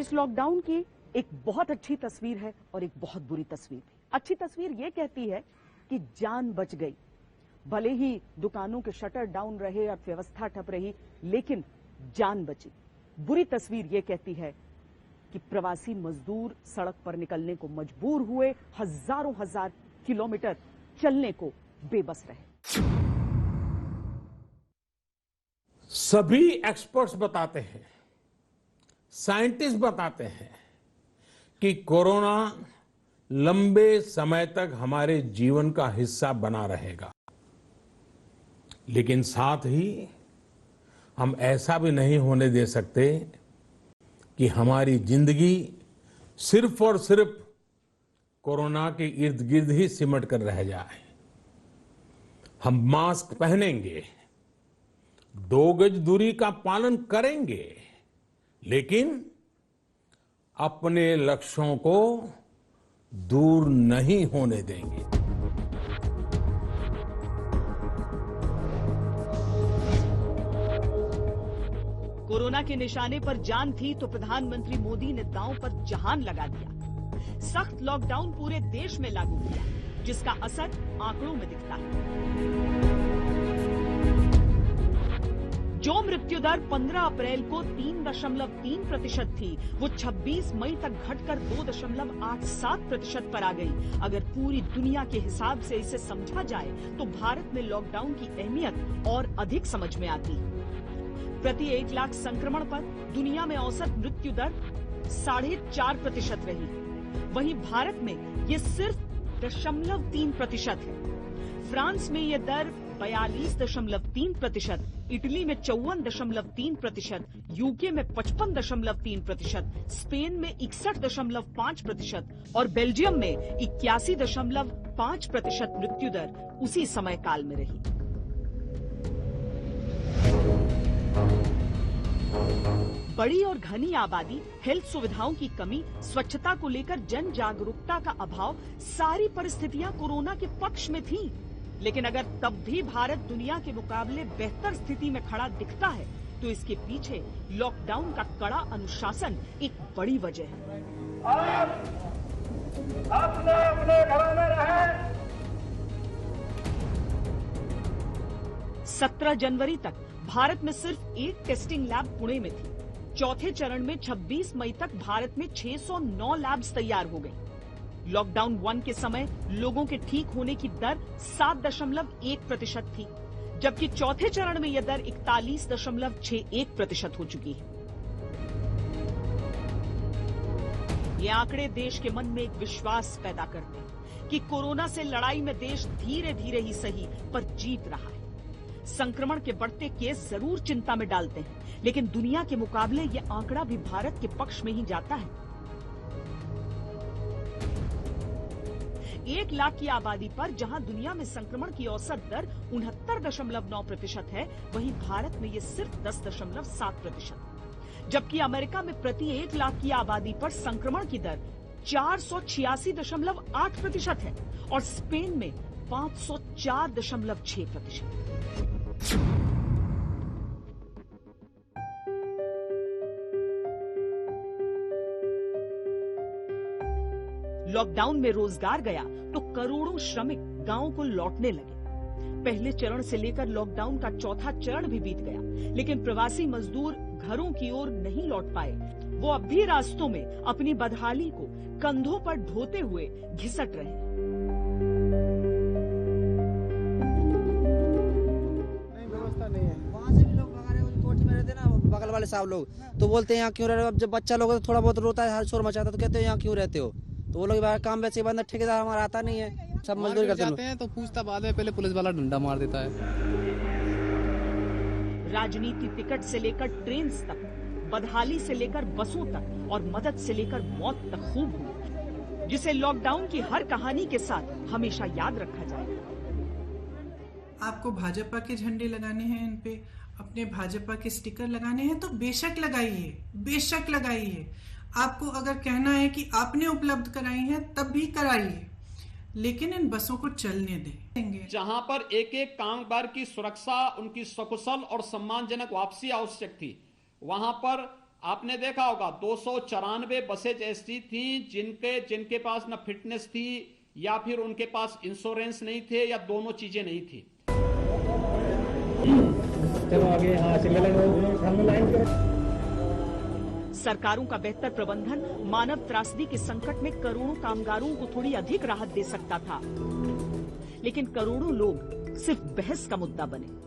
इस लॉकडाउन की एक बहुत अच्छी तस्वीर है और एक बहुत बुरी तस्वीर भी। अच्छी तस्वीर ये कहती है कि जान बच गई, भले ही दुकानों के शटर डाउन रहे, अर्थव्यवस्था ठप रही, लेकिन जान बची। बुरी तस्वीर ये कहती है कि प्रवासी मजदूर सड़क पर निकलने को मजबूर हुए, हजारों हजार किलोमीटर चलने को बेबस रहे। सभी एक्सपर्ट्स बताते हैं, साइंटिस्ट बताते हैं कि कोरोना लंबे समय तक हमारे जीवन का हिस्सा बना रहेगा, लेकिन साथ ही हम ऐसा भी नहीं होने दे सकते कि हमारी जिंदगी सिर्फ और सिर्फ कोरोना के इर्द गिर्द ही सिमट कर रह जाए। हम मास्क पहनेंगे, 2 गज दूरी का पालन करेंगे, लेकिन अपने लक्ष्यों को दूर नहीं होने देंगे। कोरोना के निशाने पर जान थी तो प्रधानमंत्री मोदी ने दांव पर जहान लगा दिया। सख्त लॉकडाउन पूरे देश में लागू किया, जिसका असर आंकड़ों में दिखता है। जो मृत्यु दर 15 अप्रैल को 3.3% थी, वो 26 मई तक घटकर 2.87% पर आ गई। अगर पूरी दुनिया के हिसाब से इसे समझा जाए तो भारत में लॉकडाउन की अहमियत और अधिक समझ में आती है। प्रति 1 लाख संक्रमण पर दुनिया में औसत मृत्यु दर 4.5% रही। वहीं भारत में ये सिर्फ 0.3% है। फ्रांस में ये दर 42.3%, इटली में 54.3%, यूके में 55.3%, स्पेन में 61.5% और बेल्जियम में 81.5% मृत्यु दर उसी समय काल में रही। बड़ी और घनी आबादी, हेल्थ सुविधाओं की कमी, स्वच्छता को लेकर जन जागरूकता का अभाव, सारी परिस्थितियां कोरोना के पक्ष में थीं। लेकिन अगर तब भी भारत दुनिया के मुकाबले बेहतर स्थिति में खड़ा दिखता है, तो इसके पीछे लॉकडाउन का कड़ा अनुशासन एक बड़ी वजह है। अपने घरों में रहें। 17 जनवरी तक भारत में सिर्फ एक टेस्टिंग लैब पुणे में थी। चौथे चरण में 26 मई तक भारत में 609 लैब्स तैयार हो गई। लॉकडाउन 1 के समय लोगों के ठीक होने की दर 7.1% थी, जबकि चौथे चरण में यह दर 41.61% हो चुकी है। ये आंकड़े देश के मन में एक विश्वास पैदा करते हैं कि कोरोना से लड़ाई में देश धीरे धीरे ही सही पर जीत रहा है। संक्रमण के बढ़ते केस जरूर चिंता में डालते हैं, लेकिन दुनिया के मुकाबले ये आंकड़ा भी भारत के पक्ष में ही जाता है। 1 लाख की आबादी पर जहां दुनिया में संक्रमण की औसत दर 69.9% है, वहीं भारत में ये सिर्फ 10.7%। जबकि अमेरिका में प्रति 1 लाख की आबादी पर संक्रमण की दर 486.8% है और स्पेन में 504.6%। लॉकडाउन में रोजगार गया तो करोड़ों श्रमिक गांव को लौटने लगे। पहले चरण से लेकर लॉकडाउन का चौथा चरण भी बीत गया, लेकिन प्रवासी मजदूर घरों की ओर नहीं लौट पाए। वो अब भी रास्तों में अपनी बदहाली को कंधों पर ढोते हुए घिसट रहे हैं। व्यवस्था नहीं है। वहाँ से भी लोग भगा रहे हैं, कोठी में रहते ना बगल वाले साहब लोग, तो बोलते हैं यहाँ क्यों रह रहे हो। अब जब बच्चा लोग थोड़ा बहुत रोता है, शोर मचाता है, तो कहते हैं यहाँ क्यों रहते हो। तो वो लोग काम वैसे बंद, ठेकेदार हमारा आता नहीं है, सब मजदूरी करते हैं। तो पूछता बाद में, पहले पुलिस वाला डंडा मार देता है। राजनीति टिकट से लेकर ट्रेन तक, बदहाली से लेकर बसों तक और मदद से लेकर मौत तक खूब हुई, जिसे लॉकडाउन की हर कहानी के साथ हमेशा याद रखा जाएगा। आपको भाजपा के झंडे लगाने हैं, इन पे अपने भाजपा के स्टिकर लगाने हैं, तो बेशक लगाइए, बेशक लगाइए। आपको अगर कहना है कि आपने उपलब्ध कराई है, तब भी कराइए, लेकिन इन बसों को चलने देंगे। जहां पर एक एक कामगार की सुरक्षा, उनकी सकुशल और सम्मानजनक वापसी आवश्यक थी, वहां पर आपने देखा होगा 294 बसेज ऐसी थी जिनके पास न फिटनेस थी या फिर उनके पास इंश्योरेंस नहीं थे या दोनों चीजें नहीं थी। चलो आगे, हाँ सिंगल लाइन करो। सरकारों का बेहतर प्रबंधन मानव त्रासदी के संकट में करोड़ों कामगारों को थोड़ी अधिक राहत दे सकता था, लेकिन करोड़ों लोग सिर्फ बहस का मुद्दा बने।